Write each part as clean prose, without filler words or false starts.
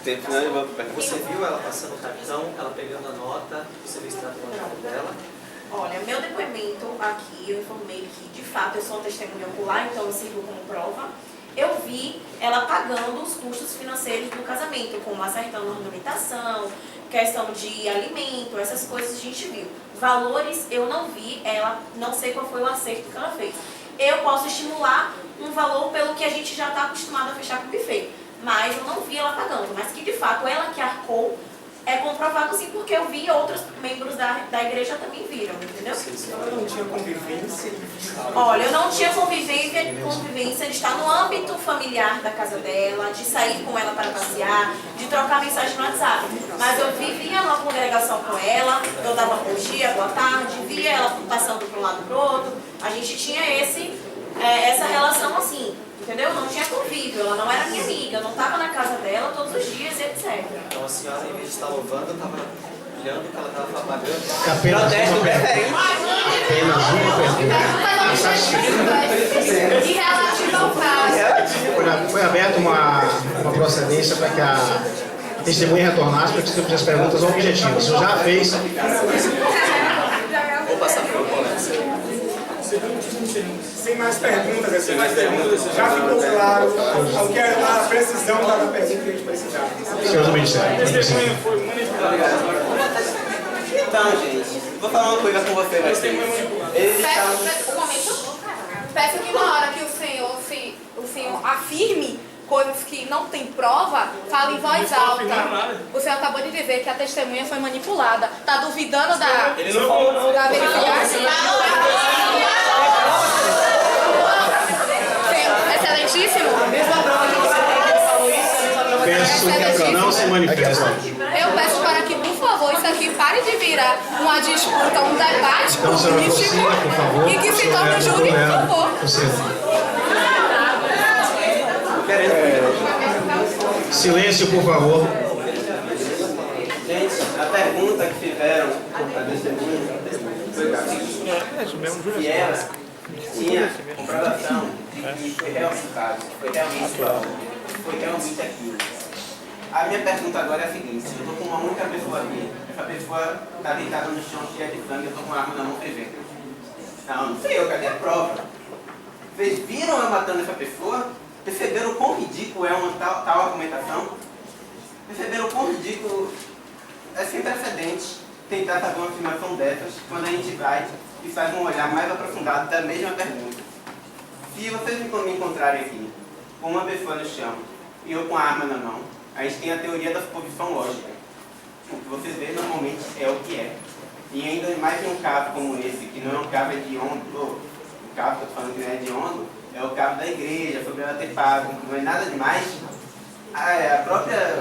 tempo, né? Você viu ela passando o cartão, ela pegando a nota, você viu o extrato bancário dela? Olha, meu depoimento aqui, eu informei que, de fato, eu sou uma testemunha ocular, então eu sirvo como prova. Eu vi ela pagando os custos financeiros do casamento, como acertando a ornamentação, questão de alimento, essas coisas a gente viu. Valores eu não vi, ela não sei qual foi o acerto que ela fez. Eu posso estimular um valor pelo que a gente já está acostumado a fechar com o buffet, mas eu não vi ela pagando, mas que de fato ela que arcou, é comprovado sim, porque eu vi outros membros da igreja também viram, entendeu? Ela não tinha convivência? Olha, eu não tinha convivência de estar no âmbito familiar da casa dela, de sair com ela para passear, de trocar mensagem no WhatsApp. Mas eu vivia numa congregação com ela, eu dava bom dia, boa tarde, via ela passando para um lado para o outro. A gente tinha essa relação assim, entendeu? Não tinha convívio, ela não era minha amiga, eu não estava na casa dela todos os dias, etc. Então a senhora, em vez de estar louvando, estava olhando o que ela estava pagando. Protesto preferente. Apenas uma pergunta. E relativo ao caso. Foi aberta uma procedência para que a testemunha retornasse para que você fizesse perguntas objetivas. Você já fez. Vou passar para o colega. Sem mais perguntas, assim, já ficou claro o que era a precisão da pergunta que a gente precisava. Senhor do Ministério. Então, gente, vou falar uma coisa com você, vai ser. Eles estavam... Um momento. Peço que na hora que o senhor afirme coisas que não tem prova, fale em voz alta. O senhor acabou de dizer que a testemunha foi manipulada. Está duvidando da... Ele não falou não. Da verificação? Excelentíssimo. Peço que não se manifeste. Eu peço para que, por favor, isso aqui pare de virar uma disputa, um debate Então, senhora político Lucina, por favor. e que se torne júri, por favor. Silêncio, por favor. Gente, a pergunta que fizeram a testemunha foi a seguinte. E ela tinha comprovação de que foi realmente o caso, foi realmente prova, foi realmente aquilo. A minha pergunta agora é a seguinte: eu estou com uma única pessoa aqui, essa pessoa está deitada no chão cheia de sangue, eu estou com uma arma na mão fervendo. Não sei eu, cadê a prova? Vocês viram eu matando essa pessoa? Perceberam o quão ridículo é uma tal argumentação? Perceberam o quão ridículo é sem precedentes tentar fazer uma afirmação dessas quando a gente vai e faz um olhar mais aprofundado da mesma pergunta. Se vocês me encontrarem aqui com uma pessoa no chão e eu com a arma na mão, a gente tem a teoria da suposição lógica. O que vocês veem normalmente é o que é. E ainda mais em um caso como esse, que não é um caso hediondo, o caso que eu estou falando que não é hediondo, é o caso da igreja, sobre ela ter pago, não é nada demais.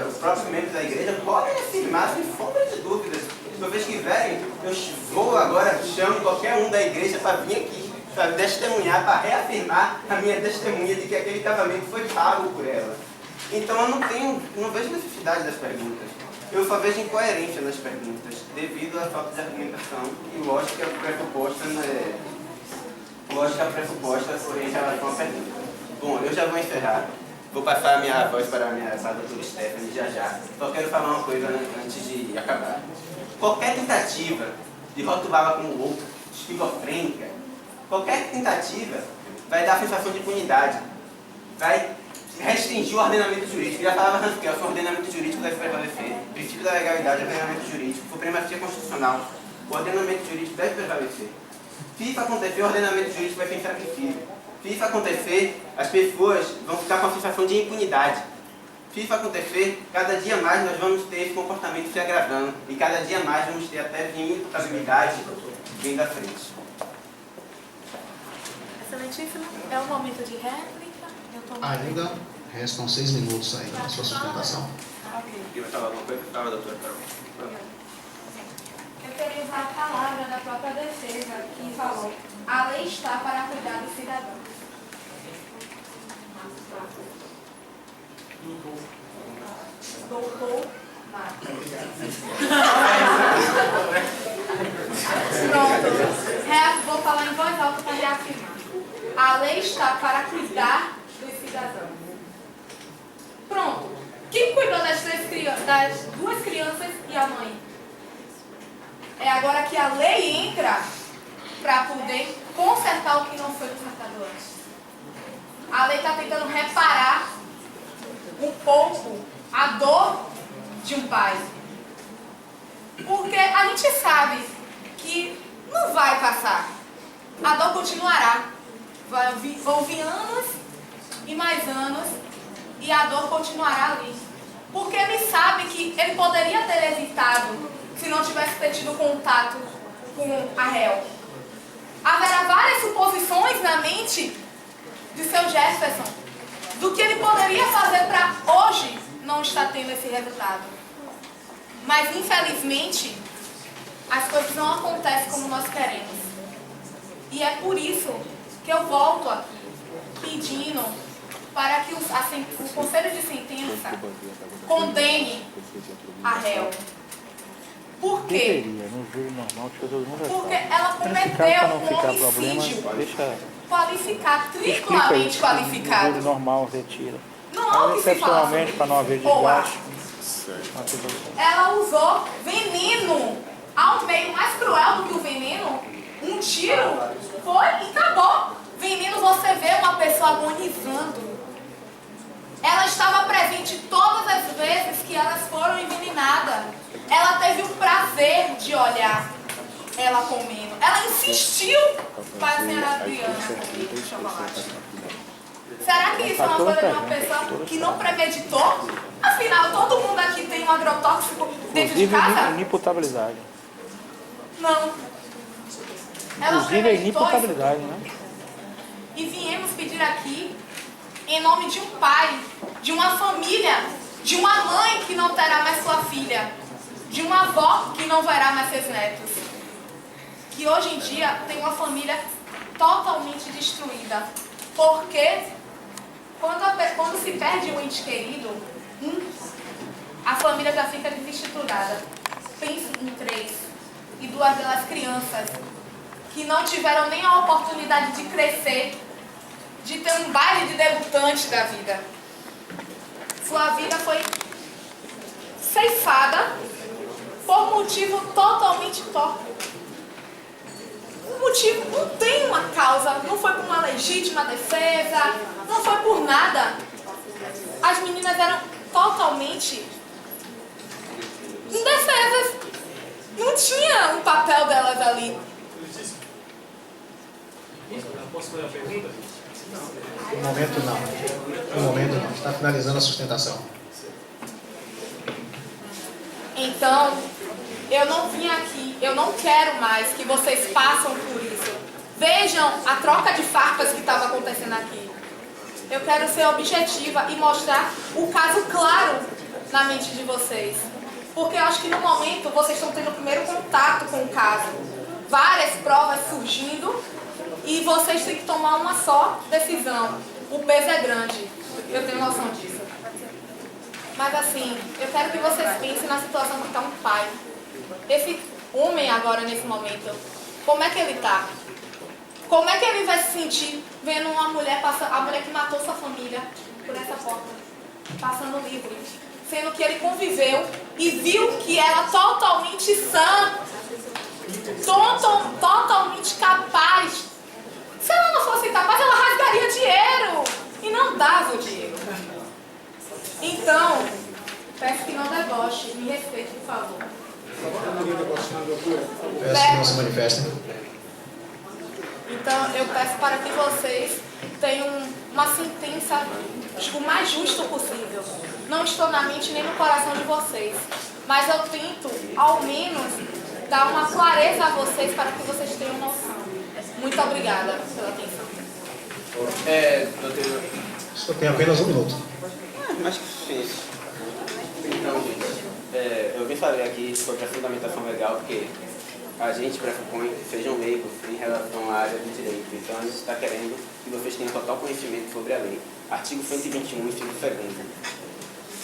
Os próprios membros da igreja podem afirmar sem sombra de dúvidas. Se vocês quiserem, eu vou agora, chamo qualquer um da igreja para vir aqui, para testemunhar, para reafirmar a minha testemunha de que aquele casamento foi pago por ela. Então eu não vejo necessidade das perguntas. Eu só vejo incoerência nas perguntas, devido à falta de argumentação e lógica pressuposta em relação à pergunta. Bom, eu já vou encerrar. Vou passar a minha voz para a doutora Stephanie já. Só quero falar uma coisa antes de acabar. Qualquer tentativa de rotulá-la como louca, esquizofrênica, qualquer tentativa vai dar a sensação de impunidade, vai restringir o ordenamento jurídico. Já falava Hans Kelsen, o ordenamento jurídico deve prevalecer. O princípio da legalidade é o ordenamento jurídico, supremacia constitucional. O ordenamento jurídico deve prevalecer. Se isso acontecer, o ordenamento jurídico vai ser enfraquecido. Se isso acontecer, as pessoas vão ficar com a sensação de impunidade. Se isso acontecer, cada dia mais nós vamos ter esse comportamento se agravando. E cada dia mais vamos ter até imputabilidade vindo à frente. Excelentíssimo. É o momento de réplica. Ainda restam 6 minutos aí na sua sustentação. E vai falar alguma coisa? Fala, doutora Carol. Eu queria usar a palavra da própria defesa que falou: a lei está para cuidar do cidadão. Doutor Marcos. Pronto. Vou falar em voz alta para reafirmar. A lei está para cuidar dos cidadãos. Pronto. Quem cuidou das 3 crianças? das duas crianças e a mãe. É agora que a lei entra para poder consertar o que não foi consertado antes. A lei está tentando reparar um pouco a dor de um pai. Porque a gente sabe que não vai passar. A dor continuará. Vai ouvir anos e mais anos e a dor continuará ali. Porque ele sabe que ele poderia ter evitado se não tivesse tido contato com a réu. Haverá várias suposições na mente de seu Jefferson do que ele poderia fazer para hoje não estar tendo esse resultado. Mas, infelizmente, as coisas não acontecem como nós queremos. E é por isso que eu volto aqui pedindo para que o Conselho de Sentença condene a réu. Por quê? Porque ela cometeu um homicídio qualificado, triplamente qualificado. normal, retira. Não há o que se falar. Para não haver desgaste. Ela usou veneno ao meio mais cruel do que o veneno. Um tiro foi e acabou. Veneno, você vê uma pessoa agonizando. Ela estava presente todas as vezes que elas foram envenenadas. Ela teve o prazer de olhar ela comendo. Ela insistiu para a senhora Adriana comer chocolate. Será que isso é uma coisa de uma pessoa que não premeditou? Afinal, todo mundo aqui tem um agrotóxico dentro de casa? Inimputabilidade. Não. Ela Inclusive a premeditou isso. inimputabilidade, né? E viemos pedir aqui, em nome de um pai, de uma família, de uma mãe que não terá mais sua filha, de uma avó que não verá mais seus netos, que hoje em dia tem uma família totalmente destruída. Porque quando se perde um ente querido, a família já fica desestruturada. Pense em 3 e 2 delas crianças que não tiveram nem a oportunidade de crescer, de ter um baile de debutante da vida. Sua vida foi ceifada por motivo totalmente torto. Um motivo, não tem uma causa, não foi por uma legítima defesa, não foi por nada. As meninas eram totalmente indefesas. Não tinha um papel delas ali. Posso fazer uma pergunta? No momento não. No momento não. Está finalizando a sustentação. Então, eu não vim aqui, eu não quero mais que vocês passem por isso. Vejam a troca de farpas que estava acontecendo aqui. Eu quero ser objetiva e mostrar o caso claro na mente de vocês. Porque eu acho que no momento vocês estão tendo o primeiro contato com o caso. Várias provas surgindo e vocês têm que tomar uma só decisão. O peso é grande, eu tenho noção disso. Mas assim, eu quero que vocês pensem na situação que está um pai. Esse homem agora, nesse momento, como é que ele está? Como é que ele vai se sentir vendo uma mulher, a mulher que matou sua família por essa porta, passando livre? Sendo que ele conviveu e viu que ela totalmente sã, totalmente capaz. Se ela não fosse capaz, ela rasgaria dinheiro e não dava o dinheiro. Então, peço que não deboche, me respeite, por favor. Peço que não se manifestem. Então, eu peço para que vocês tenham uma sentença o mais justo possível. Não estou na mente nem no coração de vocês, mas eu tento, ao menos, dar uma clareza a vocês para que vocês tenham noção. Muito obrigada pela atenção. Doutor. Só tem apenas 1 minuto. Mas que fez. Então, gente, eu vim falar aqui sobre a fundamentação legal, porque a gente pressupõe que sejam leigos em relação à área do direito. Então, a gente está querendo que vocês tenham total conhecimento sobre a lei. Artigo 121, inciso 2º.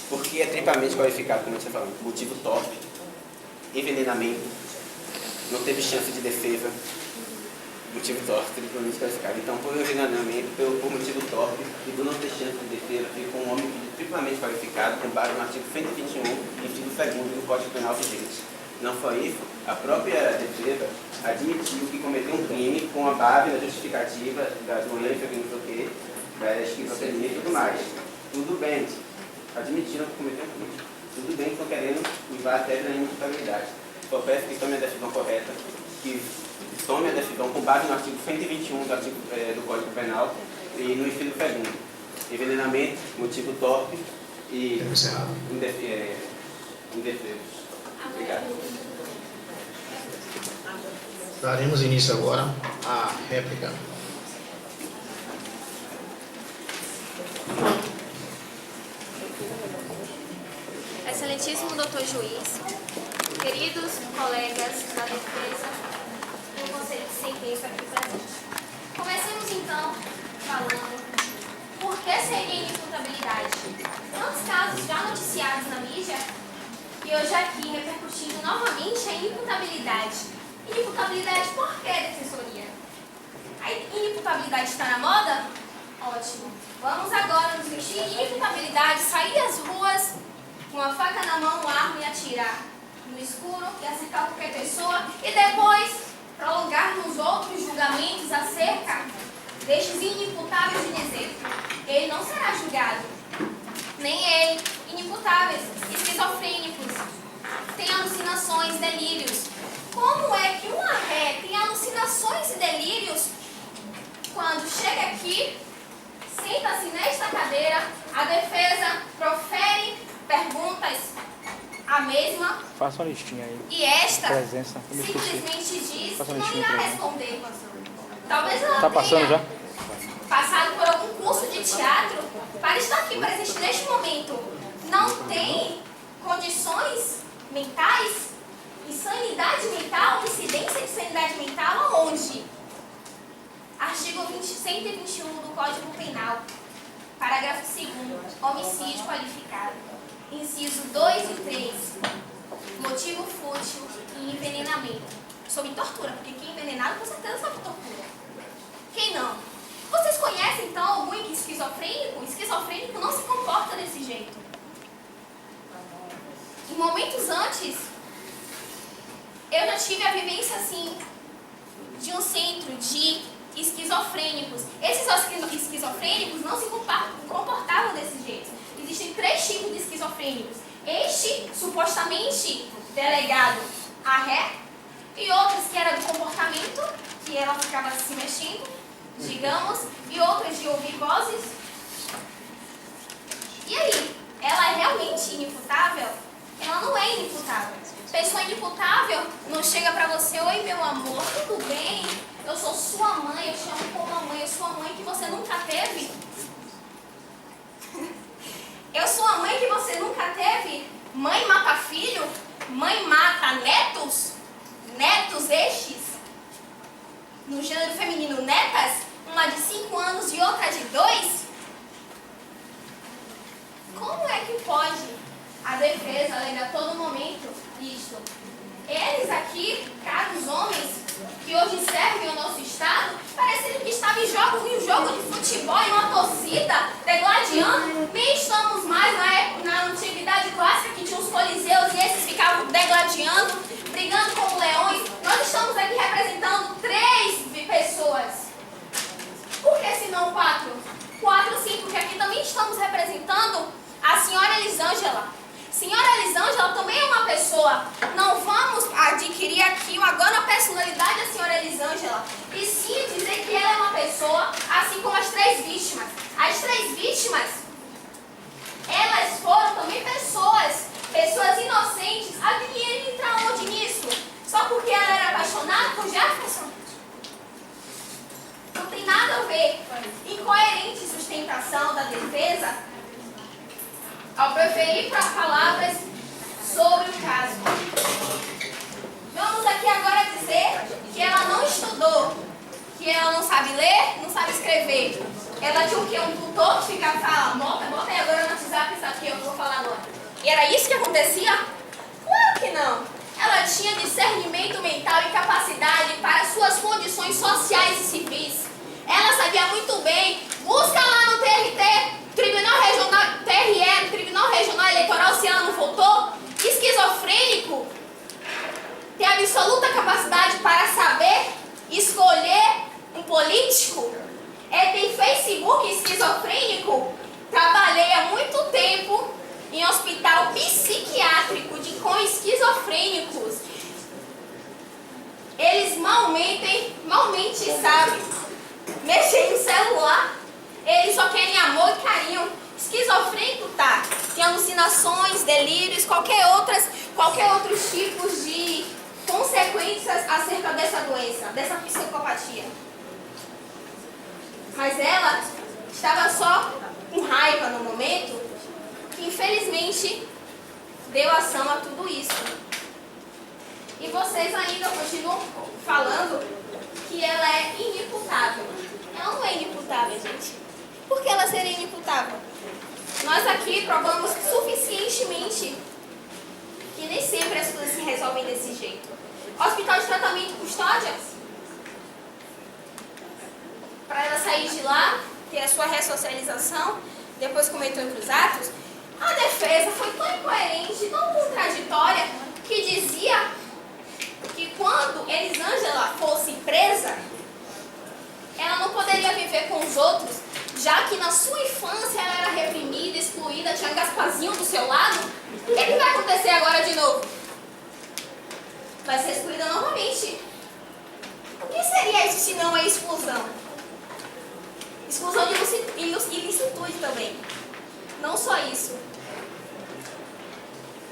Porque é triplamente qualificado, como a gente está falando, motivo torpe, envenenamento, não teve chance de defesa, motivo torpe, triplamente qualificado. Então, por envenenamento, por motivo torpe e por não ter chance de defesa, fica um homem triplamente qualificado, com base no artigo 121, inciso inciso 2º do Código Penal vigente. Não só isso, a própria defesa admitiu que cometeu um crime com a base na justificativa da doença, que não sei o quê, da esquizofrenia e tudo mais. Tudo bem, admitiram que cometeu um crime. Tudo bem que estão querendo usar a tese da inimputabilidade. Só peço que tome a decisão correta, que tome a decisão com base no artigo 121 do Código Penal e no inciso 2º. Envenenamento, motivo torpe e indefesos. Obrigado. Daremos início agora à réplica. Excelentíssimo doutor juiz, queridos colegas da defesa e o conselho de sentença aqui presente. Comecemos então falando por que seria inimputabilidade. Tantos casos já noticiados na mídia e hoje aqui repercutindo novamente a inimputabilidade. Inimputabilidade por que, defensoria? A inimputabilidade está na moda? Ótimo. Vamos agora nos vestir em inimputabilidade, sair às ruas com uma faca na mão, uma arma e atirar no escuro e acertar qualquer pessoa e depois prolongar nos outros julgamentos acerca destes inimputáveis de Inezerto. Ele não será julgado, nem ele, inimputáveis, esquizofrênicos, tem alucinações, delírios. Como é que uma ré tem alucinações e delírios quando chega aqui, senta-se nesta cadeira, a defesa profere perguntas a mesma. Faça uma listinha aí. E esta presença. simplesmente diz Faça que uma não listinha irá pra mim. responder. Talvez ela Tá passando tenha já? passado por algum curso de teatro para estar aqui presente neste momento. Não tem condições mentais e sanidade mental, incidência de sanidade mental aonde? Artigo 121 do Código Penal, parágrafo 2º, homicídio qualificado. Inciso 2 e 3, motivo fútil e envenenamento. Sob tortura, porque quem é envenenado com certeza sob tortura. Quem não? Vocês conhecem então algum esquizofrênico? Esquizofrênico não se comporta desse jeito. Em momentos antes, eu já tive a vivência assim de um centro de esquizofrênicos. Esses esquizofrênicos não se comportavam desse jeito. Existem 3 tipos de esquizofrênicos. Este, supostamente, delegado a ré, e outros que era do comportamento, que ela ficava se mexendo, digamos, e outros de ouvir vozes. E aí, ela é realmente inimputável? Ela não é inimputável. Pessoa inimputável não chega pra você: oi meu amor, tudo bem? Eu sou sua mãe, eu te amo como a mãe, eu sou a mãe que você nunca teve. Eu sou a mãe que você nunca teve. Mãe mata filho, mãe mata netos, netos estes, no gênero feminino netas, uma de 5 anos e outra de 2. Como é que pode a defesa alegar a todo momento isto? Eles aqui, caros homens, que hoje servem ao nosso Estado, parecendo que estavam em um jogo de futebol, em uma torcida, degladiando. Nem estamos mais na antiguidade clássica, que tinha os coliseus e esses ficavam degladiando, brigando como leões. Nós estamos aqui representando 3 pessoas. Por que se não 4? 4 sim, porque aqui também estamos representando a senhora Elisângela. Senhora Elisângela também é uma pessoa. Não vamos adquirir aqui agora a personalidade da senhora Elisângela, e sim dizer que ela é uma pessoa, assim como as 3 vítimas. As 3 vítimas, elas foram também pessoas inocentes. Adivinha entrar onde nisso? Só porque ela era apaixonada por Jefferson? Não tem nada a ver. Incoerente sustentação da defesa ao preferir para palavras sobre o caso. Vamos aqui agora dizer que ela não estudou, que ela não sabe ler, não sabe escrever. Ela tinha o quê? Um tutor que ficava falando, bota aí agora no WhatsApp isso aqui, eu vou falar agora. E era isso que acontecia? Claro que não. Ela tinha discernimento mental e capacidade para suas condições sociais e civis. Ela sabia muito bem, busca lá no TRE, Tribunal Regional Eleitoral, se ela não votou, normalmente sabem mexer no celular. Eles só querem amor e carinho. Esquizofrênico tá. Tem alucinações, delírios, qualquer outros tipos de consequências acerca dessa doença, dessa psicopatia. Mas ela estava só com raiva no momento, que infelizmente deu ação a tudo isso. E vocês ainda continuam falando que ela é inimputável. Ela não é inimputável, gente. Por que ela seria inimputável? Nós aqui provamos suficientemente que nem sempre as coisas se resolvem desse jeito. Hospital de tratamento e custódia, para ela sair de lá, ter a sua ressocialização, depois cometeu outros atos, a defesa foi tão incoerente, tão contraditória, que dizia que quando Elisângela fosse presa, ela não poderia viver com os outros, já que na sua infância ela era reprimida, excluída, tinha Gasparzinho do seu lado. O que vai acontecer agora de novo? Vai ser excluída novamente. O que seria isso se não é exclusão? Exclusão de ilicitude também. Não só isso.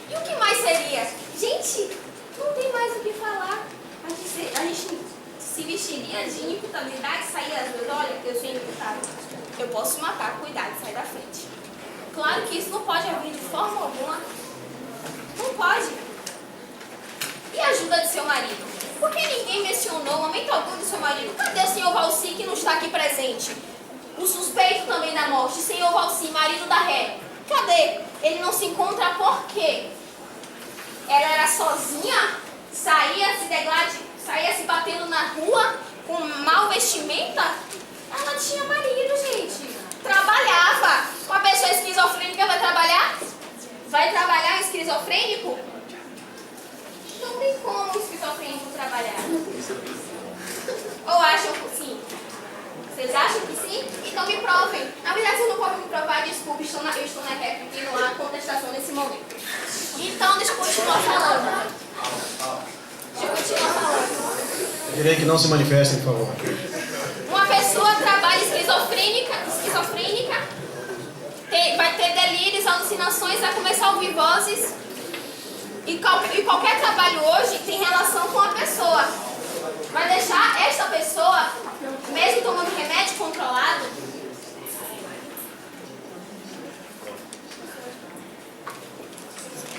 E o que mais seria? Gente, não tem mais o que falar. A gente se vestiria de inimputabilidade, sair às vezes, olha, eu sou inimputável. Eu posso matar, cuidado, sai da frente. Claro que isso não pode haver de forma alguma. Não pode. E a ajuda de seu marido? Por que ninguém mencionou o momento algum do seu marido? Cadê o senhor Valci que não está aqui presente? O suspeito também da morte, senhor Valci, marido da Ré. Cadê? Ele não se encontra por quê? Ela era sozinha? Saía se batendo na rua com mau vestimenta? Ela tinha marido, gente. Trabalhava. Uma pessoa esquizofrênica vai trabalhar? Vai trabalhar um esquizofrênico? Não tem como um esquizofrênico trabalhar. Ou acham que sim? Vocês acham que sim? Então me provem. Na verdade, vocês não podem me provar, desculpe, eu estou na réplica e não há contestação nesse momento. Então, deixa eu continuar falando. Eu diria que não se manifestem, por favor. Uma pessoa trabalha esquizofrênica, vai ter delírios, alucinações, vai começar a ouvir vozes. E qualquer trabalho hoje tem relação com a pessoa. Vai deixar esta pessoa, mesmo tomando remédio controlado,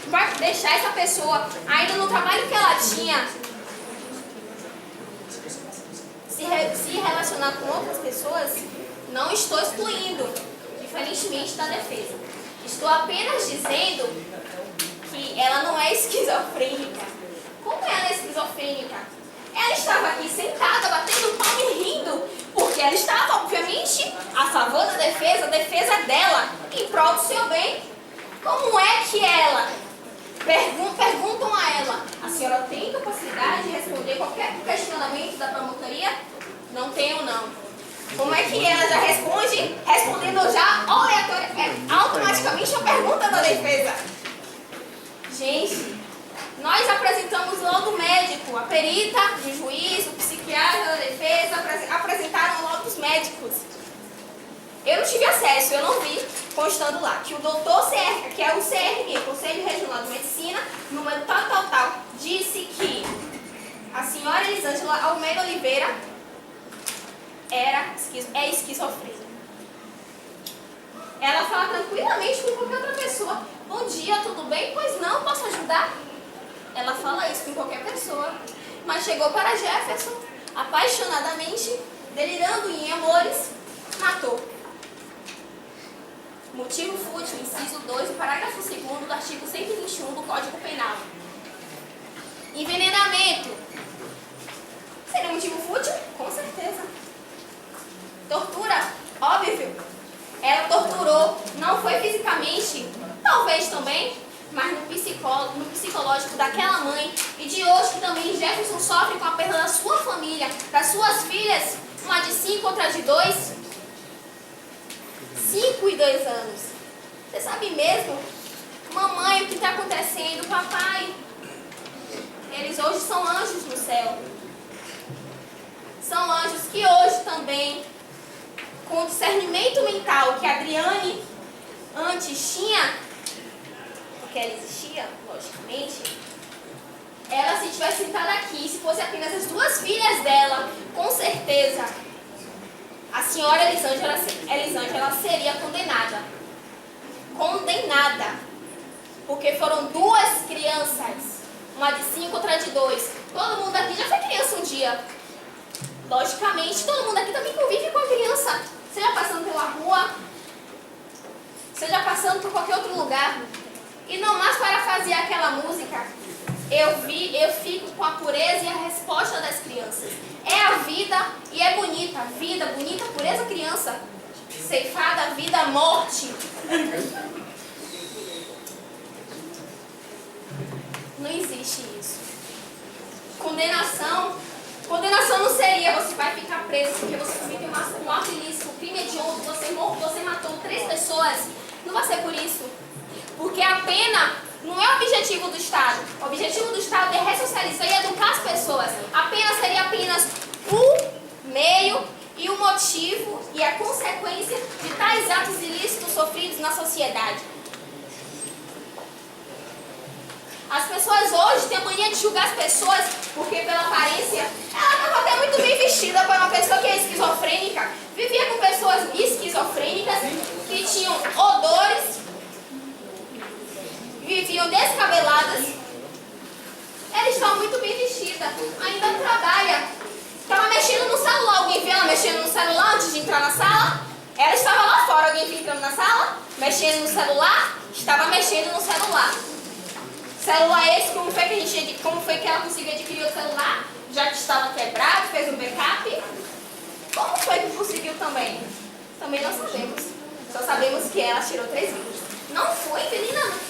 vai deixar essa pessoa, ainda no trabalho que ela tinha, se relacionar com outras pessoas. Não estou excluindo, diferentemente da defesa. Estou apenas dizendo que ela não é esquizofrênica. Como ela é esquizofrênica? Ela estava aqui sentada, batendo palma e rindo, porque ela estava, obviamente, a favor da defesa, a defesa dela, em prol do seu bem. Como é que ela... Perguntam a ela, a senhora tem capacidade de responder qualquer questionamento da promotoria? Não tenho, não. Como é que ela já responde? Respondendo já automaticamente a pergunta da defesa. Gente, nós apresentamos logo o médico, a perita, o juiz, o psiquiatra da defesa, apresentaram logo os médicos. Eu não tive acesso, eu não vi, constando lá, que o doutor CR, que é o CRM, Conselho Regional de Medicina, número tal, disse que a senhora Elisângela Almeida Oliveira é esquizofrênica. Ela fala tranquilamente com qualquer outra pessoa. Bom dia, tudo bem? Pois não, posso ajudar? Ela fala isso com qualquer pessoa. Mas chegou para Jefferson, apaixonadamente, delirando em amores, matou. Motivo fútil, inciso 2, do parágrafo 2º do artigo 121 do Código Penal. Envenenamento. Seria um motivo fútil? Com certeza. Tortura? Óbvio. Ela torturou, não foi fisicamente, talvez também, mas no psicológico daquela mãe e de hoje que também Jefferson sofre com a perda da sua família, das suas filhas, uma de 5, outra de 2. 5 e 2 anos. Você sabe mesmo? Mamãe, o que está acontecendo? Papai, eles hoje são anjos no céu. são anjos que hoje também, com o discernimento mental que a Adriane antes tinha, porque ela existia, logicamente, ela, se tivesse sentado aqui, se fosse apenas as duas filhas dela, com certeza, a senhora Elisângela seria condenada. Condenada. Porque foram duas crianças, uma de 5, outra de 2. Todo mundo aqui já foi criança um dia. Logicamente, todo mundo aqui também convive com a criança. Seja passando pela rua, seja passando por qualquer outro lugar. E não mais para fazer aquela música, eu fico com a pureza e a resposta das crianças. É a vida e é bonita. Vida, bonita, pureza, criança. Ceifada, vida, morte. Não existe isso. Condenação não seria você vai ficar preso porque você cometeu um ato ilícito, um crime hediondo, você matou 3 pessoas. Não vai ser por isso. Porque a pena não é o objetivo do Estado. O objetivo do Estado é ressocializar e educar as pessoas. A pena seria apenas o meio e o motivo e a consequência de tais atos ilícitos sofridos na sociedade. As pessoas hoje têm a mania de julgar as pessoas porque pela aparência, ela estava até muito bem vestida para uma pessoa que é esquizofrênica. Vivia com pessoas esquizofrênicas que tinham odores, viviam descabeladas. Ela estava muito bem vestida, ainda trabalha. Estava mexendo no celular. Alguém viu ela mexendo no celular antes de entrar na sala? Ela estava lá fora. Alguém viu entrando na sala? Mexendo no celular? Estava mexendo no celular. Celular esse, como foi que ela conseguiu adquirir o celular? Já que estava quebrado, fez um backup. Como foi que conseguiu também? Também não sabemos. Só sabemos que ela tirou 3 vídeos. Não foi envenenamento.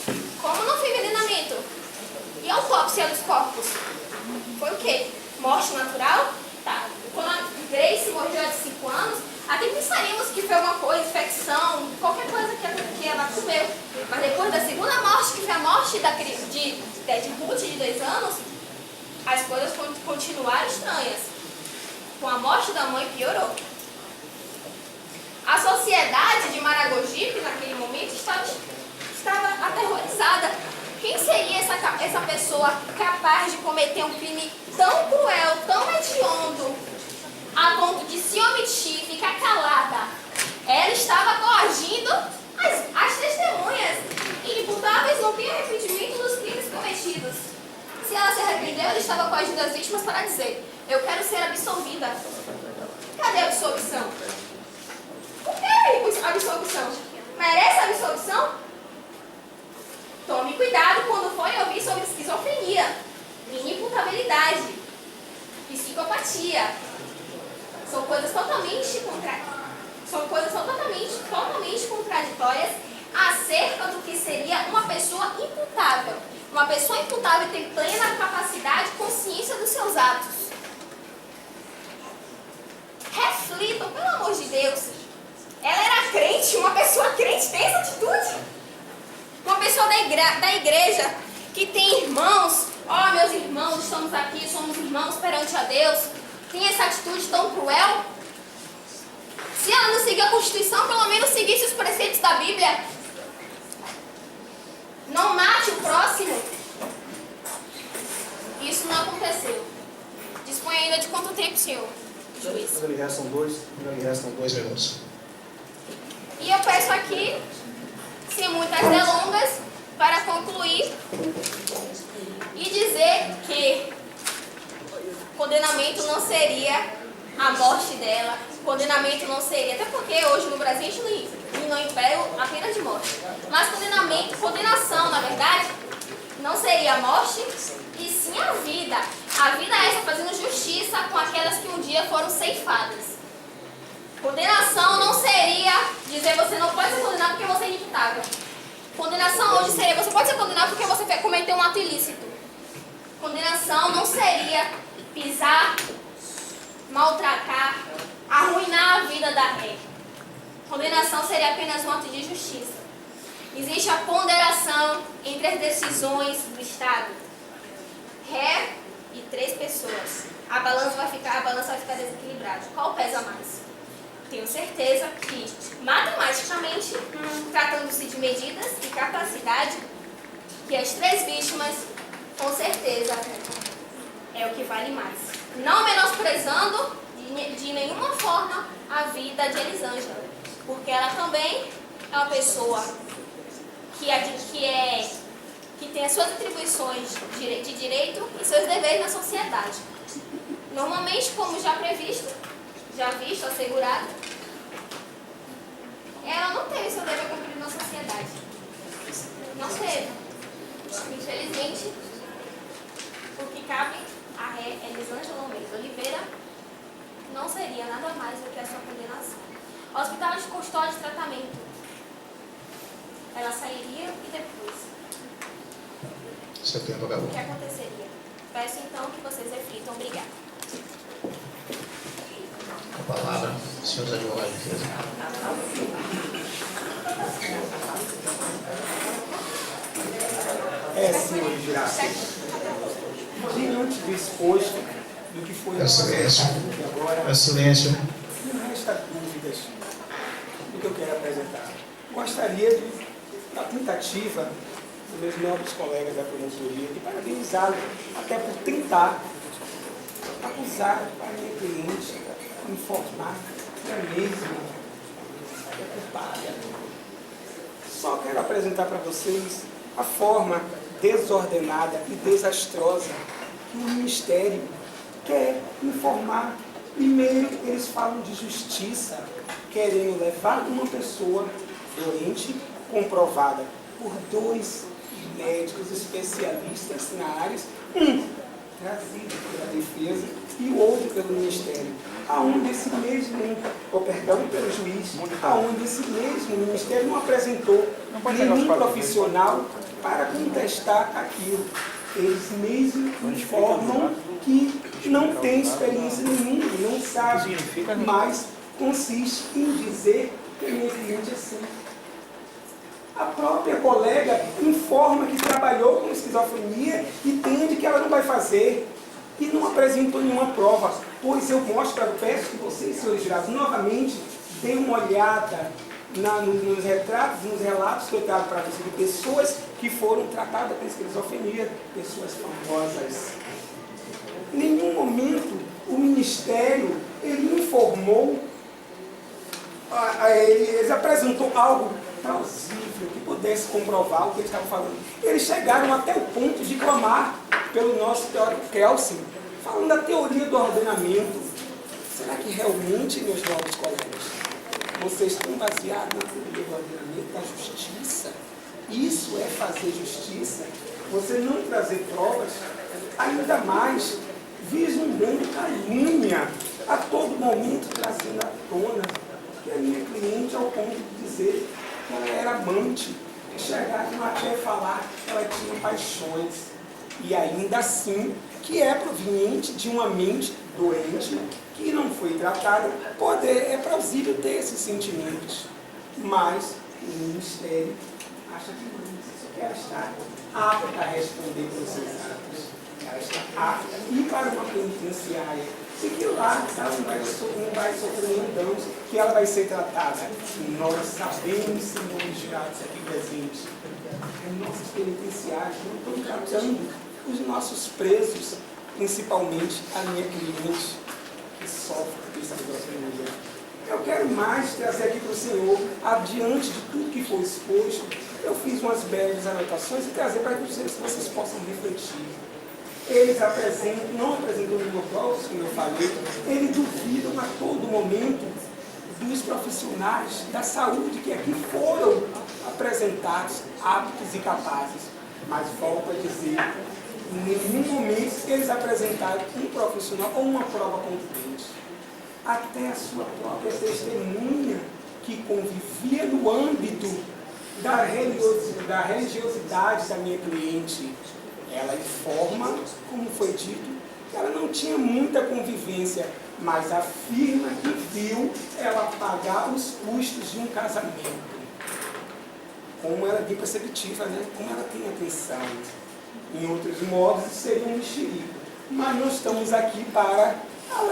Como não foi envenenamento? E a autópsia dos corpos? Foi o quê? Morte natural? Tá. Quando a Grace morreu de 5 anos, até pensaríamos que foi alguma coisa, infecção, qualquer coisa que ela comeu. Mas depois da segunda morte, que foi a morte de Ruth, de 2 anos, as coisas continuaram estranhas. Com a morte da mãe, piorou. A sociedade de Maragogipe, naquele momento, estava aterrorizada. Quem seria essa pessoa capaz de cometer um crime tão cruel, tão hediondo, a ponto de se omitir, ficar calada? Ela estava coagindo as testemunhas. Inimputáveis não têm arrependimento dos crimes cometidos. Se ela se arrependeu, ela estava coagindo as vítimas para dizer: eu quero ser absolvida. Cadê a absolvição? Por que a absolvição? Merece a absolvição? Tome cuidado quando for ouvir sobre esquizofrenia, inimputabilidade, psicopatia. São coisas totalmente contraditórias acerca do que seria uma pessoa imputável. Uma pessoa imputável tem plena capacidade e consciência dos seus atos. Reflitam, pelo amor de Deus. Ela era crente, uma pessoa crente tem essa atitude? Uma pessoa da igreja que tem irmãos, meus irmãos, estamos aqui, somos irmãos perante a Deus, tem essa atitude tão cruel? Se ela não seguir a Constituição, pelo menos seguisse os preceitos da Bíblia. Não mate o próximo. Isso não aconteceu. Dispõe ainda de quanto tempo, senhor juiz? Ainda lhe restam 2 minutos. E eu peço aqui, sem muitas delongas, para concluir e dizer que condenamento não seria a morte dela, condenamento não seria, até porque hoje no Brasil a gente não impera a pena de morte, mas condenação, na verdade, não seria a morte, e sim a vida. A vida é essa, fazendo justiça com aquelas que um dia foram ceifadas. Condenação não seria dizer você não pode ser condenado porque você é inimputável. Condenação hoje seria você pode ser condenado porque você cometeu um ato ilícito. Condenação não seria pisar, maltratar, arruinar a vida da ré. Condenação seria apenas um ato de justiça. Existe a ponderação entre as decisões do Estado. Ré e 3 pessoas. a balança vai ficar desequilibrada. Qual pesa mais? Tenho certeza que, matematicamente, tratando-se de medidas e capacidade, que as 3 vítimas, com certeza, é o que vale mais. Não menosprezando de nenhuma forma a vida de Elisângela, porque ela também é uma pessoa que tem as suas atribuições de direito e seus deveres na sociedade. Normalmente, como já previsto, assegurado, ela não teve seu dever cumprido na sociedade. Não teve. Infelizmente, o que cabe a Elisângela Oliveira não seria nada mais do que a sua condenação. Hospital de custódia e tratamento. Ela sairia e depois? Seu tempo acabou. O que aconteceria? Peço então que vocês reflitam. Obrigada. A palavra, senhores advogados de defesa. Senhores jurados, diante do exposto do que foi Silêncio. agora, Silêncio. não resta dúvidas do que eu quero apresentar. Gostaria da tentativa dos meus nobres colegas da promotoria de parabenizá-lo, até por tentar acusar a minha cliente, informar que a mesma é culpada. Só quero apresentar para vocês a forma desordenada e desastrosa que o Ministério quer informar. Primeiro, eles falam de justiça, querendo levar uma pessoa doente, comprovada por 2 médicos especialistas na área, um trazido pela defesa e o outro pelo Ministério, aonde esse mesmo, pelo juiz, aonde esse mesmo Ministério não apresentou nenhum profissional para contestar aquilo. Eles mesmos informam que não tem experiência nenhuma, não sabe, mas consiste em dizer que a minha cliente é assim. A própria colega informa que trabalhou com esquizofrenia e entende que ela não vai fazer e não apresentou nenhuma prova. Pois eu peço que vocês, senhores jurados, novamente deem uma olhada nos retratos, nos relatos que eu trago para vocês de pessoas que foram tratadas com esquizofrenia, pessoas famosas. Em nenhum momento o Ministério ele informou, eles apresentou algo plausível que pudesse comprovar o que eles estavam falando. Eles chegaram até o ponto de clamar pelo nosso teórico Kelsen, falando da teoria do ordenamento. Será que realmente, meus novos colegas, vocês estão baseados na teoria do ordenamento, da justiça? Isso é fazer justiça? Você não trazer provas, ainda mais vislumbrando calúnia, a todo momento trazendo à tona que a minha cliente, ao ponto de dizer que ela era amante, chegaram até falar que ela tinha paixões. E ainda assim, que é proveniente de uma mente doente, que não foi tratada, é plausível ter esses sentimentos. Mas o Ministério acha que não, só quer estar apta a responder pelos seus atos. Ela está apta a ir para uma penitenciária, e que lá ela não vai sofrer nenhum dano, que ela vai ser tratada. Nós sabemos, senhores jurados aqui presentes, que nossas penitenciárias não estão tratando os nossos presos, principalmente a minha cliente, que sofre dessa esquizofrenia. Eu quero mais trazer aqui para o senhor, adiante de tudo que foi exposto, eu fiz umas breves anotações e trazer para vocês que vocês possam refletir. Eles não apresentam nenhuma prova, como eu falei, eles duvidam a todo momento dos profissionais da saúde que aqui foram apresentados, aptos e capazes. Mas volto a dizer, em nenhum momento eles apresentaram um profissional ou uma prova concludente. Até a sua própria testemunha, que convivia no âmbito da religiosidade da minha cliente, ela informa, como foi dito, que ela não tinha muita convivência, mas afirma que viu ela pagar os custos de um casamento. Como ela é bem perceptiva, né? Como ela tem atenção. Em outros modos, seria um mexerico. Mas não estamos aqui para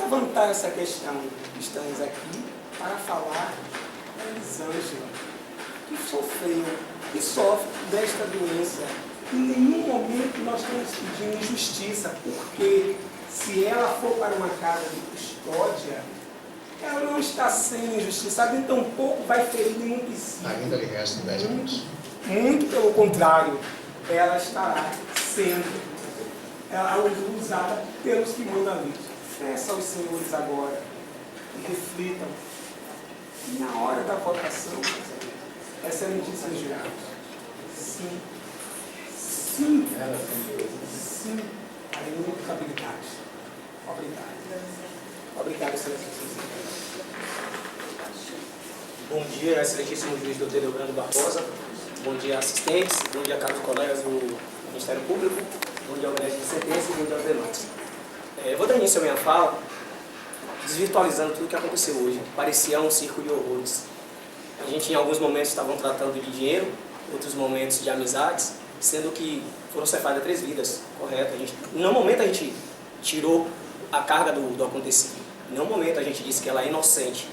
levantar essa questão. Estamos aqui para falar da Elisângela, que sofreu, que sofre desta doença. Em nenhum momento nós estamos pedindo injustiça, porque se ela for para uma casa de custódia, ela não está sendo injustiçada, e tampouco vai ferir nenhum princípio. Ainda lhe restam 10 minutos. Muito pelo contrário, ela estará sendo usada pelos que mandam ali. Peça aos senhores agora e reflitam. E na hora da votação, excelentíssimos jurados, sim, a inimputabilidade. Obrigado. Obrigado, excelentíssimos jurados. Bom dia, excelentíssimo juiz Dr. Delbrando Barbosa. Bom dia, assistentes. Bom dia, caros colegas do Ministério Público. Bom dia, ao grande de sentença e bom dia aos demais. Vou dar início à minha fala desvirtualizando tudo o que aconteceu hoje. Parecia um circo de horrores. A gente, em alguns momentos, estavam tratando de dinheiro, outros momentos de amizades, sendo que foram ceifadas 3 vidas, correto? Em nenhum momento a gente tirou a carga do acontecido. Em nenhum momento a gente disse que ela é inocente.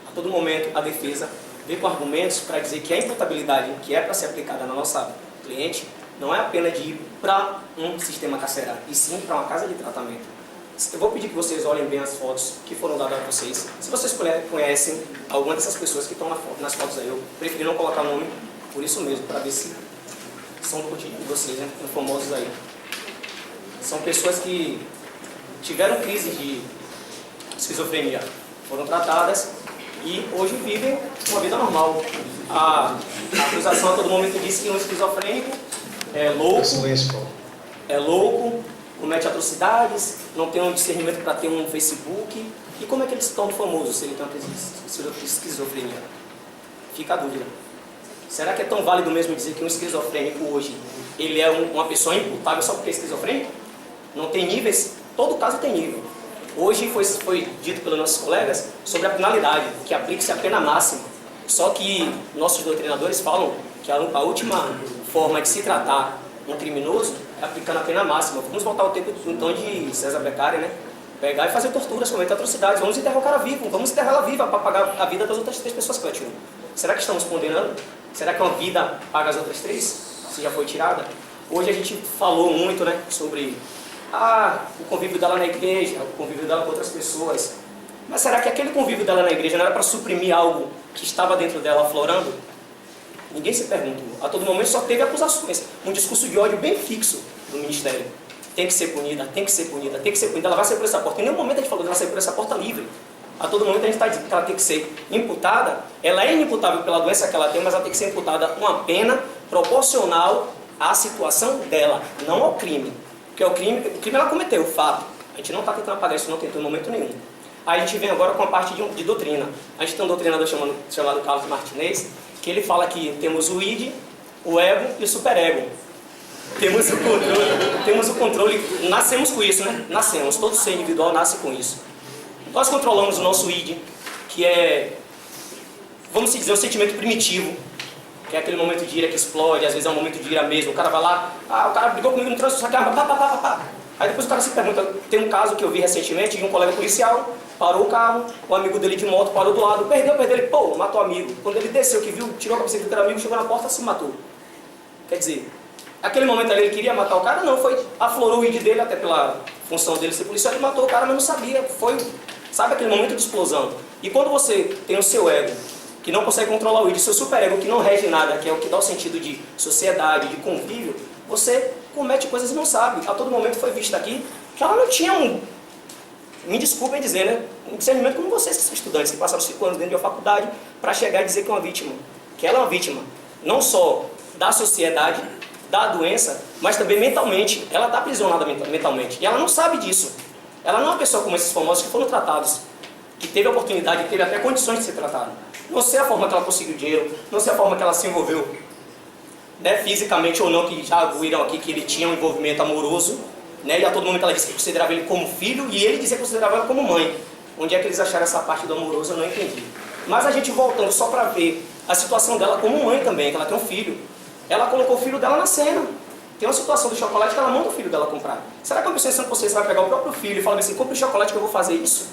A todo momento a defesa veio com argumentos para dizer que a imputabilidade que é para ser aplicada na nossa cliente não é apenas de ir para um sistema carcerário, e sim para uma casa de tratamento. Eu vou pedir que vocês olhem bem as fotos que foram dadas a vocês. Se vocês conhecem alguma dessas pessoas que estão nas fotos aí, eu preferi não colocar o nome por isso mesmo, para ver se são do cotidiano de vocês, né, famosos aí. São pessoas que tiveram crise de esquizofrenia, foram tratadas e hoje vivem uma vida normal. A acusação a todo momento diz que um esquizofrênico é louco, comete atrocidades, não tem um discernimento para ter um Facebook. E como é que ele se torna famoso se ele tem uma esquizofrenia? Fica a dúvida. Será que é tão válido mesmo dizer que um esquizofrênico hoje ele é uma pessoa imputável só porque é esquizofrênico? Não tem níveis? Todo caso tem nível. Hoje foi dito pelos nossos colegas sobre a penalidade, que aplica-se a pena máxima. Só que nossos doutrinadores falam que a última forma de se tratar um criminoso é aplicando a pena máxima. Vamos voltar ao tempo então de César Beccari, né? Pegar e fazer torturas, cometer atrocidades. Vamos enterrar o cara vivo, vamos enterrar ela viva para pagar a vida das outras 3 pessoas que ela tirou. Será que estamos condenando? Será que uma vida paga as outras 3? Se já foi tirada? Hoje a gente falou muito, né, sobre o convívio dela na igreja, o convívio dela com outras pessoas. Mas será que aquele convívio dela na igreja não era para suprimir algo que estava dentro dela aflorando? Ninguém se perguntou. A todo momento só teve acusações. Um discurso de ódio bem fixo do Ministério. Tem que ser punida, tem que ser punida, tem que ser punida. Ela vai sair por essa porta. Em nenhum momento a gente falou dela sair por essa porta livre. A todo momento a gente está dizendo que ela tem que ser imputada. Ela é inimputável pela doença que ela tem, mas ela tem que ser imputada uma pena proporcional à situação dela, não ao crime. Porque o crime ela cometeu, o fato. A gente não está tentando apagar isso, não tentou em momento nenhum. Aí a gente vem agora com a parte de doutrina. A gente tem um doutrinador chamado Carlos Martinez, que ele fala que temos o id, o ego e o superego. Temos o controle, nascemos com isso, né? Nascemos, todo ser individual nasce com isso. Nós controlamos o nosso id, que é, vamos dizer, um sentimento primitivo, que é aquele momento de ira que explode, às vezes é um momento de ira mesmo. O cara vai lá, o cara brigou comigo no trânsito, só que pá. Aí depois o cara se pergunta, tem um caso que eu vi recentemente de um colega policial, parou o carro, o amigo dele de moto parou do lado, perdeu, ele, matou o amigo. Quando ele desceu, que viu, tirou a cabeça do amigo, chegou na porta, se matou. Quer dizer, aquele momento ali ele queria matar o cara? Não, aflorou o id dele, até pela função dele ser policial, ele matou o cara, mas não sabia. Sabe aquele momento de explosão? E quando você tem o seu ego, que não consegue controlar o id, seu superego, que não rege nada, que é o que dá o sentido de sociedade, de convívio, você comete coisas e não sabe. A todo momento foi visto aqui que ela não tinha me desculpem dizer, né? Um discernimento como vocês que são estudantes, que passaram 5 anos dentro de uma faculdade para chegar e dizer que é uma vítima. Que ela é uma vítima, não só da sociedade, da doença, mas também mentalmente. Ela está aprisionada mentalmente. E ela não sabe disso. Ela não é uma pessoa como esses famosos que foram tratados, que teve a oportunidade, teve até condições de ser tratado. Não sei a forma que ela conseguiu dinheiro, não sei a forma que ela se envolveu, né, fisicamente ou não, que já viram aqui que ele tinha um envolvimento amoroso, né, e a todo momento ela disse que considerava ele como filho e ele dizia que considerava ela como mãe. Onde é que eles acharam essa parte do amoroso, eu não entendi. Mas a gente voltando só para ver a situação dela como mãe também, que ela tem um filho. Ela colocou o filho dela na cena. Tem uma situação do chocolate que ela manda o filho dela comprar. Será que uma pessoa em sã consciência vai pegar o próprio filho e falar assim, compre o chocolate que eu vou fazer isso?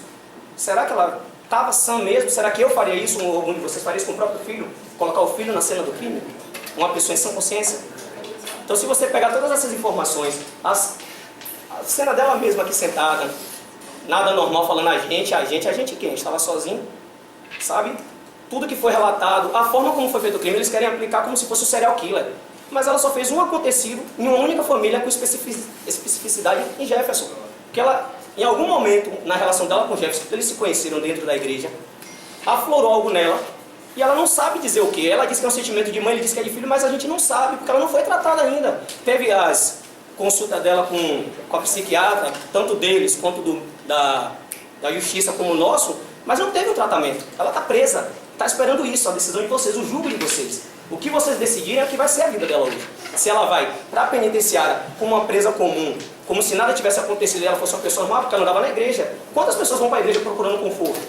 Será que ela estava sã mesmo? Será que eu faria isso ou algum de vocês faria isso com o próprio filho? Colocar o filho na cena do crime? Uma pessoa em sã consciência? Então, se você pegar todas essas informações, a cena dela mesma aqui sentada, nada normal falando a gente quem? A gente estava sozinho, sabe? Tudo que foi relatado, a forma como foi feito o crime, eles querem aplicar como se fosse o serial killer. Mas ela só fez um acontecido em uma única família com especificidade em Jefferson. Porque ela, em algum momento, na relação dela com Jefferson, eles se conheceram dentro da igreja, aflorou algo nela, e ela não sabe dizer o que. Ela diz que é um sentimento de mãe, ele diz que é de filho, mas a gente não sabe, porque ela não foi tratada ainda. Teve as consultas dela com a psiquiatra, tanto deles quanto da justiça como o nosso, mas não teve o tratamento. Ela está presa, está esperando isso, a decisão de vocês, o julgo de vocês. O que vocês decidirem é o que vai ser a vida dela hoje. Se ela vai para a penitenciária como uma presa comum, como se nada tivesse acontecido e ela fosse uma pessoa normal, porque ela não andava na igreja. Quantas pessoas vão para a igreja procurando conforto?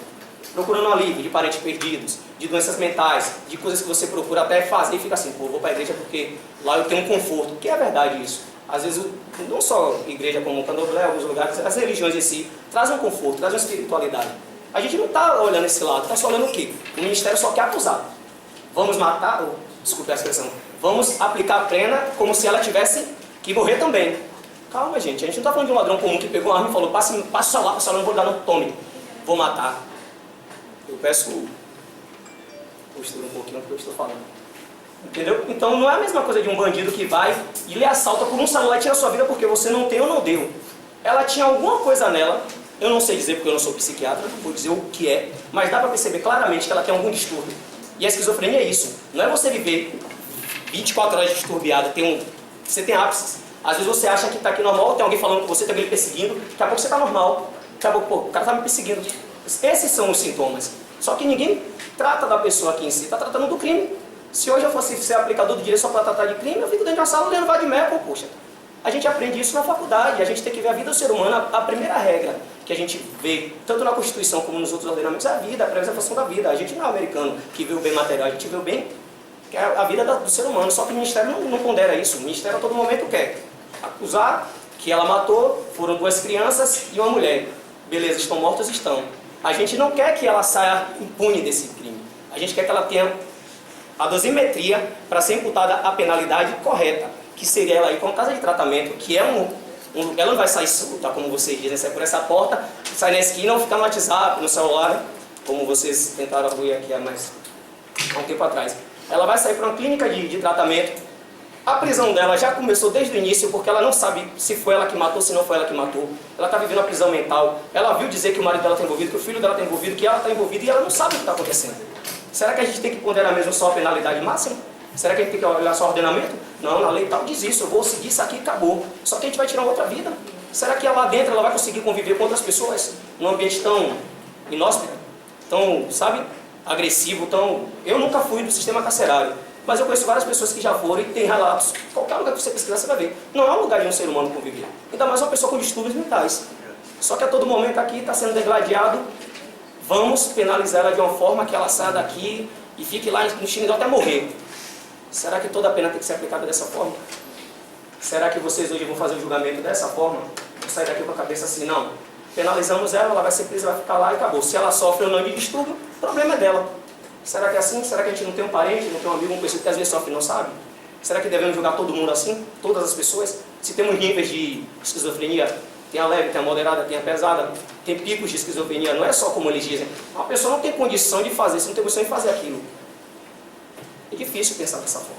Procurando alívio de parentes perdidos, de doenças mentais, de coisas que você procura até fazer e fica assim, pô, vou para a igreja porque lá eu tenho um conforto. Que é verdade isso. Às vezes, não só igreja como o candomblé, alguns lugares, as religiões em si trazem um conforto, trazem uma espiritualidade. A gente não está olhando esse lado, está só olhando o quê? O ministério só quer acusar. Vamos matar, desculpe a expressão, vamos aplicar a pena como se ela tivesse que morrer também. Calma, gente, a gente não está falando de um ladrão comum que pegou uma arma e falou, passa o celular, não vou dar, não, tome, vou matar. Eu peço, postura um pouquinho do que eu estou falando. Entendeu? Então não é a mesma coisa de um bandido que vai e lhe assalta por um celular e tira a sua vida porque você não tem ou não deu. Ela tinha alguma coisa nela, eu não sei dizer porque eu não sou psiquiatra, vou dizer o que é, mas dá para perceber claramente que ela tem algum distúrbio. E a esquizofrenia é isso, não é você viver 24 horas disturbiada, você tem ápices. Às vezes você acha que está aqui normal, tem alguém falando com você, tem alguém perseguindo, daqui a pouco você está normal, daqui a pouco, pô, o cara está me perseguindo. Esses são os sintomas. Só que ninguém trata da pessoa aqui em si, está tratando do crime. Se hoje eu fosse ser aplicador do direito só para tratar de crime, eu fico dentro da sala lendo vade-mecum, poxa. A gente aprende isso na faculdade, a gente tem que ver a vida do ser humano, a primeira regra que a gente vê, tanto na Constituição como nos outros ordenamentos, é a vida, a preservação da vida. A gente não é americano que vê o bem material, a gente vê o bem, que é a vida do ser humano. Só que o Ministério não pondera isso. O Ministério a todo momento quer acusar que ela matou, foram 2 crianças e uma mulher. Beleza, estão mortas? Estão. A gente não quer que ela saia impune desse crime. A gente quer que ela tenha a dosimetria para ser imputada a penalidade correta, que seria ela ir com casa de tratamento, que é ela não vai sair solta, como vocês dizem, sair por essa porta, sair na esquina ou ficar no WhatsApp, no celular, como vocês tentaram abrir aqui há um tempo atrás. Ela vai sair para uma clínica de tratamento. A prisão dela já começou desde o início, porque ela não sabe se foi ela que matou, se não foi ela que matou. Ela está vivendo uma prisão mental. Ela viu dizer que o marido dela está envolvido, que o filho dela está envolvido, que ela está envolvida e ela não sabe o que está acontecendo. Será que a gente tem que ponderar mesmo só a penalidade máxima? Será que a gente tem que olhar só o ordenamento? Não, na lei tal diz isso, eu vou seguir isso aqui e acabou. Só que a gente vai tirar outra vida. Será que lá dentro ela vai conseguir conviver com outras pessoas? Num ambiente tão inóspito, tão, sabe, agressivo, tão... Eu nunca fui do sistema carcerário, mas eu conheço várias pessoas que já foram e tem relatos. Qualquer lugar que você pesquisar, você vai ver. Não é um lugar de um ser humano conviver. Ainda mais uma pessoa com distúrbios mentais. Só que a todo momento aqui está sendo degladiado. Vamos penalizar ela de uma forma que ela saia daqui e fique lá no chinelo até morrer. Será que toda a pena tem que ser aplicada dessa forma? Será que vocês hoje vão fazer o julgamento dessa forma? Vou sair daqui com a cabeça assim, não. Penalizamos ela vai ser presa, vai ficar lá e acabou. Se ela sofre ou não de distúrbio, o problema é dela. Será que é assim? Será que a gente não tem um parente, não tem um amigo, uma pessoa que às vezes sofre e não sabe? Será que devemos julgar todo mundo assim? Todas as pessoas? Se temos níveis de esquizofrenia, tem a leve, tem a moderada, tem a pesada, tem picos de esquizofrenia, não é só como eles dizem. Uma pessoa não tem condição de fazer, se não tem condição de fazer aquilo. É difícil pensar dessa forma.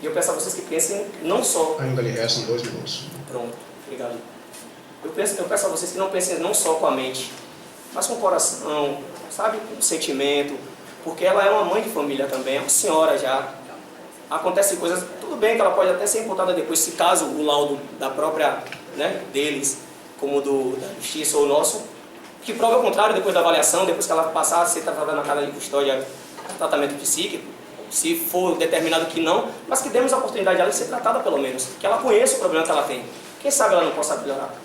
E eu peço a vocês que pensem não só... Ainda lhe restam 2 minutos. Pronto, obrigado. Eu peço a vocês que não pensem não só com a mente, mas com o coração, sabe, com o sentimento, porque ela é uma mãe de família também, é uma senhora já. Acontecem coisas, tudo bem que ela pode até ser imputada depois, se caso o laudo da própria, deles, como da justiça ou nosso, que prova o contrário depois da avaliação, depois que ela passar a ser tratada na casa de custódia, tratamento psíquico, se for determinado que não, mas que demos a oportunidade dela de ser tratada pelo menos, que ela conheça o problema que ela tem. Quem sabe ela não possa melhorar.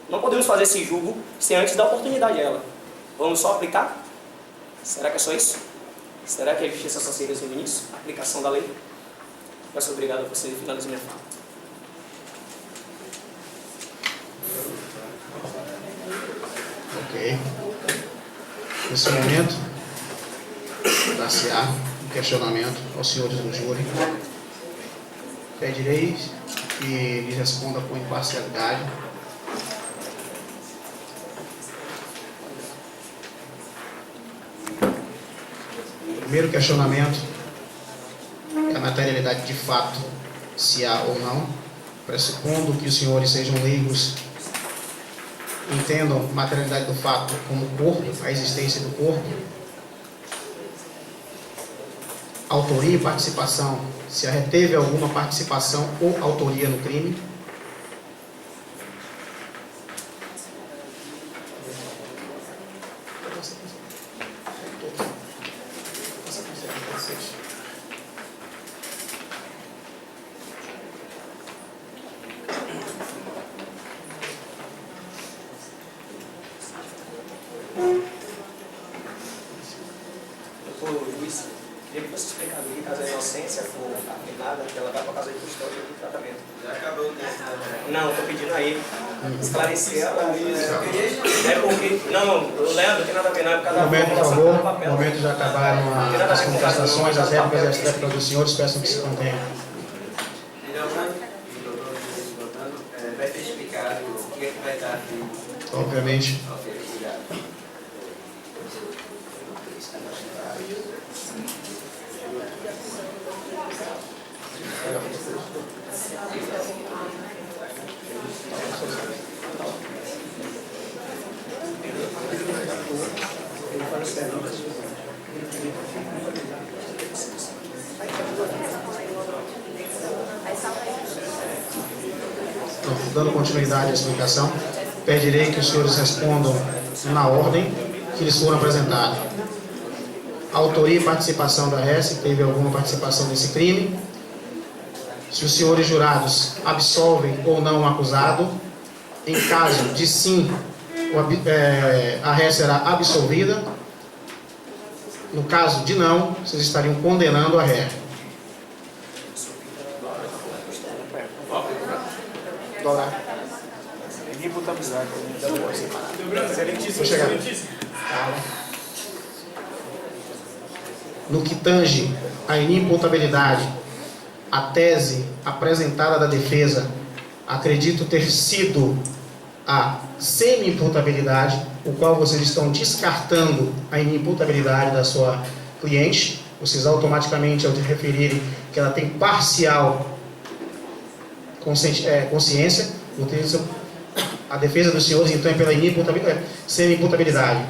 Não podemos fazer esse julgo sem antes dar oportunidade a ela. Vamos só aplicar? Será que é só isso? Será que a justiça só se resume nisso? A aplicação da lei? Peço obrigado a você e finalizo minha fala. Ok? Nesse momento, dar-se-á um questionamento aos senhores do júri. Pedirei que lhe responda com imparcialidade. Primeiro questionamento é a materialidade de fato, se há ou não, pressupondo que os senhores sejam leigos, entendam materialidade do fato como corpo, a existência do corpo, autoria e participação, se a ré teve alguma participação ou autoria no crime. Doutor Luiz, queria que você explicasse que caso a inocência for afirmada, que ela vai para a casa de custódia de tratamento. Já acabou o tempo. Não, estou pedindo aí esclarecer ela. É porque. Não, o Leandro, tem nada a ver, não é por causa da Momento, por formulação do favor. papel. Momento, já acabaram as contestações, as réplicas e as tréplicas dos senhores. Peço que se contenham. Vai ter explicado o que é que vai estar aqui. Obviamente. Ok, obrigado. Então, dando continuidade à explicação, pedirei que os senhores respondam na ordem que lhes foram apresentados. Autoria e participação da ré, se teve alguma participação nesse crime. Se os senhores jurados absolvem ou não o acusado. Em caso de sim, a ré será absolvida. No caso de não, vocês estariam condenando a ré. Dólar. Vou chegar. No que tange à inimputabilidade, a tese apresentada da defesa, acredito ter sido a semi-imputabilidade, o qual vocês estão descartando a inimputabilidade da sua cliente. Vocês automaticamente, ao referirem que ela tem parcial consciência, a defesa dos senhores, então, é pela semi-imputabilidade.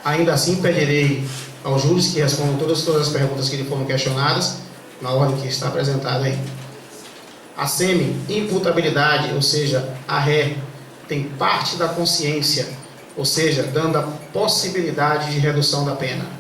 Ainda assim, pedirei aos júris que respondam todas as perguntas que lhe foram questionadas, na ordem que está apresentada aí. A semi-imputabilidade, ou seja, a ré, tem parte da consciência, ou seja, dando a possibilidade de redução da pena.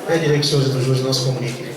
Pedirei que os senhores do júri não se comuniquem.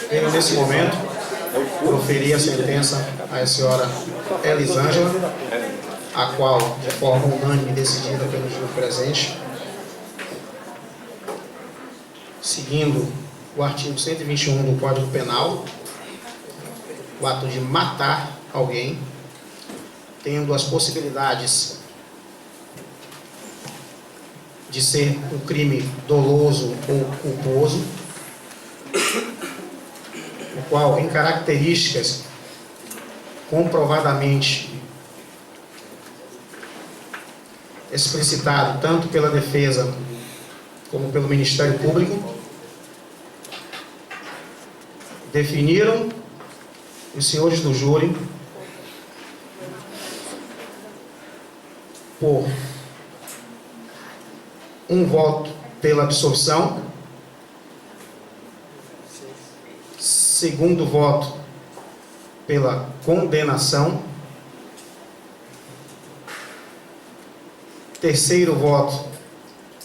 Venho nesse momento proferir a sentença à senhora Elisângela, a qual, de forma unânime decidida pelo júri presente, seguindo o artigo 121 do Código Penal, o ato de matar alguém, tendo as possibilidades de ser um crime doloso ou culposo, o qual, em características comprovadamente explicitado tanto pela defesa como pelo Ministério Público, definiram os senhores do júri por um voto pela absolvição, segundo voto pela condenação, terceiro voto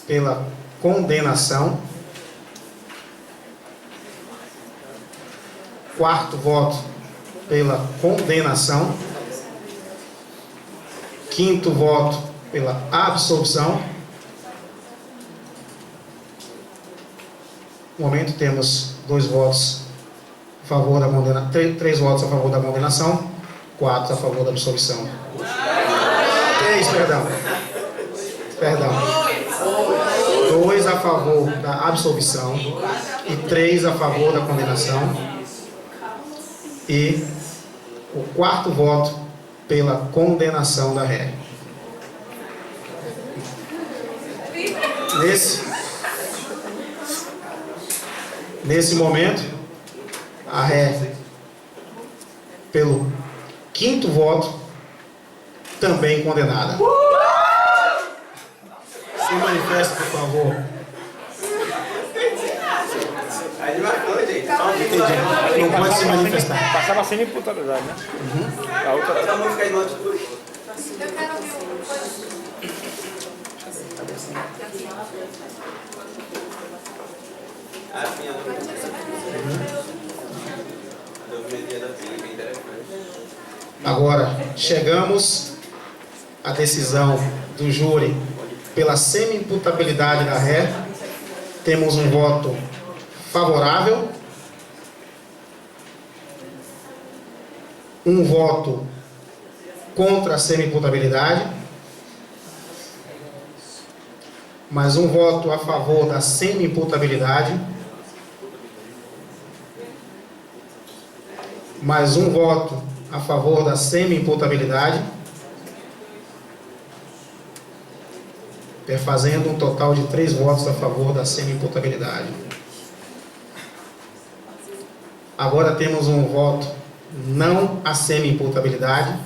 pela condenação, quarto voto pela condenação, quinto voto pela absolvição. No momento temos 2 votos a favor da condenação, 3 votos a favor da condenação, 4 a favor da absolvição. 3, perdão. Perdão. 2 a favor da absolvição e 3 a favor da condenação. E o quarto voto pela condenação da ré. Nesse momento, a ré, pelo quinto voto, também condenada. Se manifesta, por favor. Aí ele marcou, gente. Entendi. Não pode se manifestar. Passava sem imputabilidade, né? A outra Essa música aí no atitude. Eu quero ouvir uma coisa. Assim, a documentia da filha, que é interessante. Agora, chegamos à decisão do júri pela semi-imputabilidade da ré. Temos um voto favorável, um voto contra a semi-imputabilidade, mais um voto a favor da semi-imputabilidade, mais um voto a favor da semi-imputabilidade, fazendo um total de 3 votos a favor da semi-imputabilidade. Agora temos um voto não à semi-imputabilidade.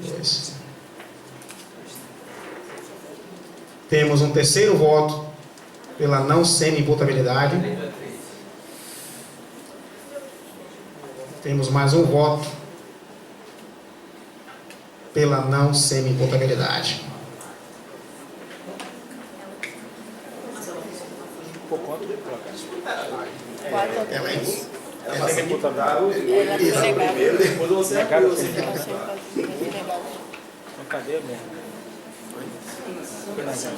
2. Temos um terceiro voto pela não semi-imputabilidade. Temos mais um voto pela não semi-imputabilidade. por conta do processo. Ela é isso. Ela tem imputabilidade. Primeiro, depois você Negado acusa. Então, cadê mesmo? Foi negado.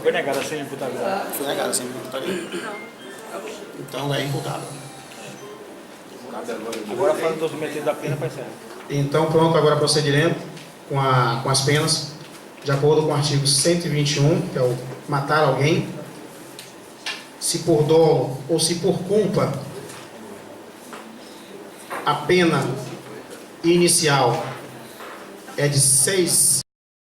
Foi negada sem imputabilidade. Foi negada sem imputabilidade. Então é imputável. Agora falando do submetido da pena para encerrar. Então pronto, agora procederemos com as penas, de acordo com o artigo 121, que é o matar alguém, se por dolo ou se por culpa, a pena inicial é de 6